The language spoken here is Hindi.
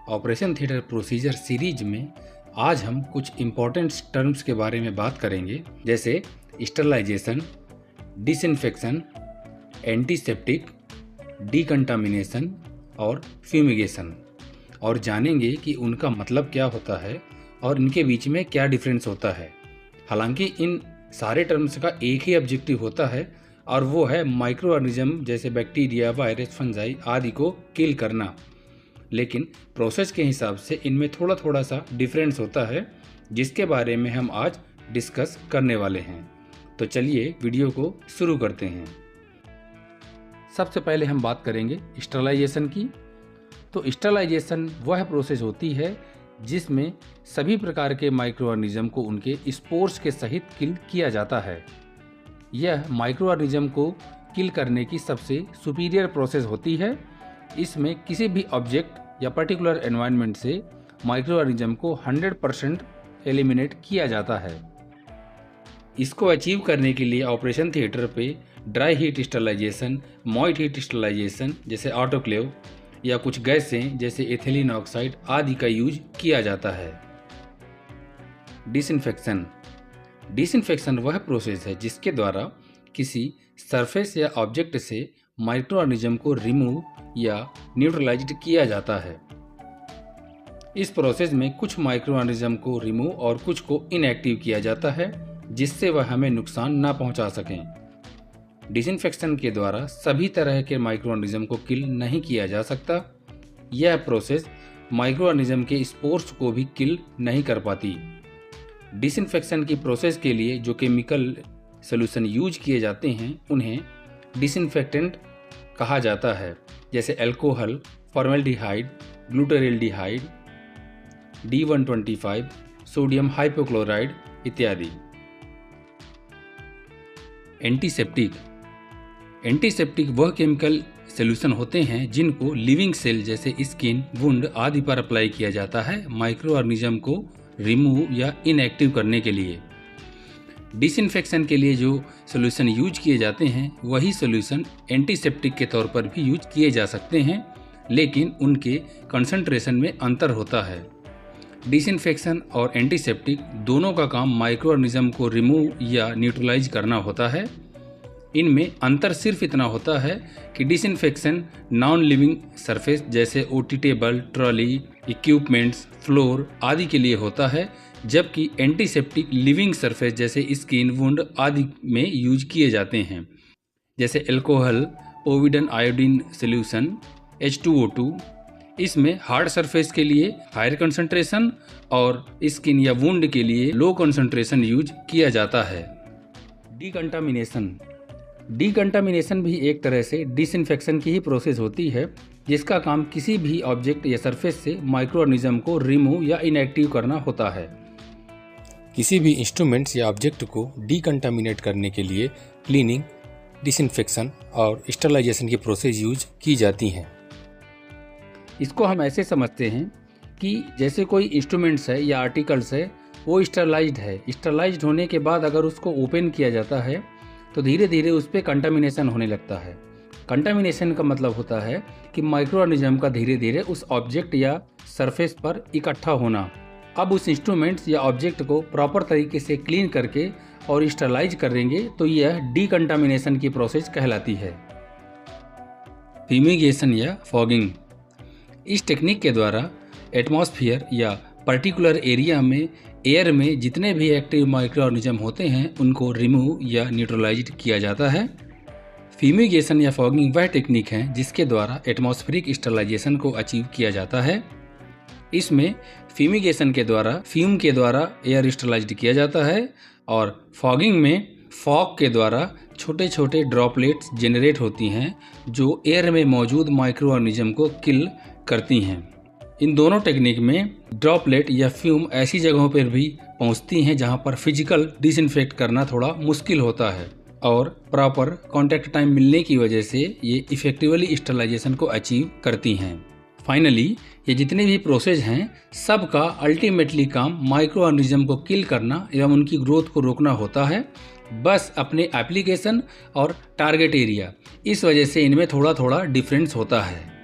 ऑपरेशन थिएटर प्रोसीजर सीरीज में आज हम कुछ इम्पोर्टेंट टर्म्स के बारे में बात करेंगे, जैसे स्टरलाइजेशन, डिसइंफेक्शन, एंटीसेप्टिक, डिकंटामिनेशन और फ्यूमिगेशन, और जानेंगे कि उनका मतलब क्या होता है और इनके बीच में क्या डिफरेंस होता है। हालांकि इन सारे टर्म्स का एक ही ऑब्जेक्टिव होता है और वो है माइक्रो ऑर्गेनिज्म जैसे बैक्टीरिया, वायरस, फंजाई आदि को किल करना, लेकिन प्रोसेस के हिसाब से इनमें थोड़ा सा डिफरेंस होता है, जिसके बारे में हम आज डिस्कस करने वाले हैं। तो चलिए वीडियो को शुरू करते हैं। सबसे पहले हम बात करेंगे स्टरलाइजेशन की। तो स्टरलाइजेशन वह प्रोसेस होती है जिसमें सभी प्रकार के माइक्रो ऑर्गेनिज्म को उनके स्पोर्स के सहित किल किया जाता है। यह माइक्रो ऑर्गेनिज्म को किल करने की सबसे सुपीरियर प्रोसेस होती है। इसमें किसी भी ऑब्जेक्ट या पर्टिकुलर एनवायरनमेंट से माइक्रो ऑर्गेनिज्म को 100% एलिमिनेट किया जाता है। इसको अचीव करने के लिए ऑपरेशन थिएटर पे dry heat sterilisation, moist heat sterilisation जैसे ऑटोक्लेव या कुछ गैसें जैसे एथिलीन ऑक्साइड आदि का यूज किया जाता है। डिसइंफेक्शन वह प्रोसेस है जिसके द्वारा किसी सरफेस या ऑब्जेक्ट से माइक्रो ऑर्गेनिज्म को रिमूव या न्यूट्रलाइज्ड किया जाता है। इस प्रोसेस में कुछ माइक्रो ऑर्गेनिज्म को रिमूव और कुछ को इनएक्टिव किया जाता है, जिससे वह हमें नुकसान ना पहुंचा सकें। डिसइंफेक्शन के द्वारा सभी तरह के माइक्रो ऑर्गेनिज्म को किल नहीं किया जा सकता। यह प्रोसेस माइक्रो ऑर्गेनिज्म के स्पोर्स को भी किल नहीं कर पाती। डिसइंफेक्शन की प्रोसेस के लिए जो केमिकल सॉल्यूशन यूज किए जाते हैं उन्हें डिसइंफेक्टेंट कहा जाता है, जैसे alcohol, formaldehyde, glutaraldehyde, D125, sodium hypochloride इत्यादि। एंटीसेप्टिक वह केमिकल सॉल्यूशन होते हैं जिनको लिविंग सेल जैसे स्किन, वुंड आदि पर अप्लाई किया जाता है माइक्रो ऑर्गेनिज्म को रिमूव या इनएक्टिव करने के लिए। डिसइंफेक्शन के लिए जो सॉल्यूशन यूज किए जाते हैं वही सॉल्यूशन एंटीसेप्टिक के तौर पर भी यूज किए जा सकते हैं, लेकिन उनके कंसंट्रेशन में अंतर होता है। डिसइंफेक्शन और एंटीसेप्टिक दोनों का काम माइक्रो ऑर्गेनिज्म को रिमूव या न्यूट्रलाइज करना होता है। इनमें अंतर सिर्फ इतना होता है कि डिसइंफेक्शन नॉन लिविंग सरफेस जैसे OT table, trolley, equipments, floor आदि के लिए होता है, जबकि एंटीसेप्टिक लिविंग सरफेस जैसे स्किन, वुंड आदि में यूज किए जाते हैं, जैसे अल्कोहल, पोविडन आयोडीन सॉल्यूशन, H2O2। इसमें हार्ड सरफेस के लिए हायर कंसंट्रेशन और स्किन या वुंड के लिए लो कंसंट्रेशन यूज किया जाता है। डिकंटामिनेशन भी एक तरह से डिसइंफेक्शन की ही प्रोसेस होती है, जिसका काम किसी भी ऑब्जेक्ट या सरफेस से माइक्रो ऑर्गेनिज्म को रिमूव या इनएक्टिव करना होता है। किसी भी इंस्ट्रूमेंट्स या ऑब्जेक्ट को डिकंटामिनेट करने के लिए क्लीनिंग, डिसइंफेक्शन और स्टरलाइजेशन की प्रोसेस यूज की जाती हैं। इसको हम ऐसे समझते हैं कि जैसे कोई इंस्ट्रूमेंट्स है या आर्टिकल्स है वो स्टरलाइज्ड है। स्टरलाइज्ड होने के बाद अगर उसको ओपन किया जाता है तो धीरे धीरे उस पर कंटामिनेशन होने लगता है। कंटामिनेशन का मतलब होता है कि माइक्रो ऑर्गेनिज्म का धीरे धीरे उस ऑब्जेक्ट या सरफेस पर इकट्ठा होना। अब उस इंस्ट्रूमेंट्स या ऑब्जेक्ट को प्रॉपर तरीके से क्लीन करके और स्टरलाइज करेंगे तो यह डिकंटामिनेशन की प्रोसेस कहलाती है। फ्यूमिगेशन या फॉगिंग, इस टेक्निक के द्वारा एटमॉस्फेयर या पर्टिकुलर एरिया में एयर में जितने भी एक्टिव माइक्रो ऑर्गेनिज्म होते हैं उनको रिमूव या न्यूट्रलाइज किया जाता है। फ्यूमिगेशन या फॉगिंग वह टेक्निक है जिसके द्वारा एटमॉस्फेरिक स्टरलाइजेशन को अचीव किया जाता है। इसमें फ्यूमिगेशन के द्वारा फ्यूम के द्वारा एयर स्टरलाइज्ड किया जाता है और फॉगिंग में फॉग के द्वारा छोटे छोटे ड्रॉपलेट्स जनरेट होती हैं जो एयर में मौजूद माइक्रो ऑर्गेनिज्म को किल करती हैं। इन दोनों टेक्निक में ड्रॉपलेट या फ्यूम ऐसी जगहों पर भी पहुंचती हैं जहां पर फिजिकल डिसइंफेक्ट करना थोड़ा मुश्किल होता है और प्रॉपर कांटेक्ट टाइम मिलने की वजह से ये इफेक्टिवली स्टरलाइजेशन को अचीव करती हैं। फाइनली ये जितने भी प्रोसेस हैं सबका अल्टीमेटली काम माइक्रो ऑर्गेनिज्म को किल करना एवं उनकी ग्रोथ को रोकना होता है, बस अपने एप्लीकेशन और टारगेट एरिया, इस वजह से इनमें थोड़ा थोड़ा डिफरेंस होता है।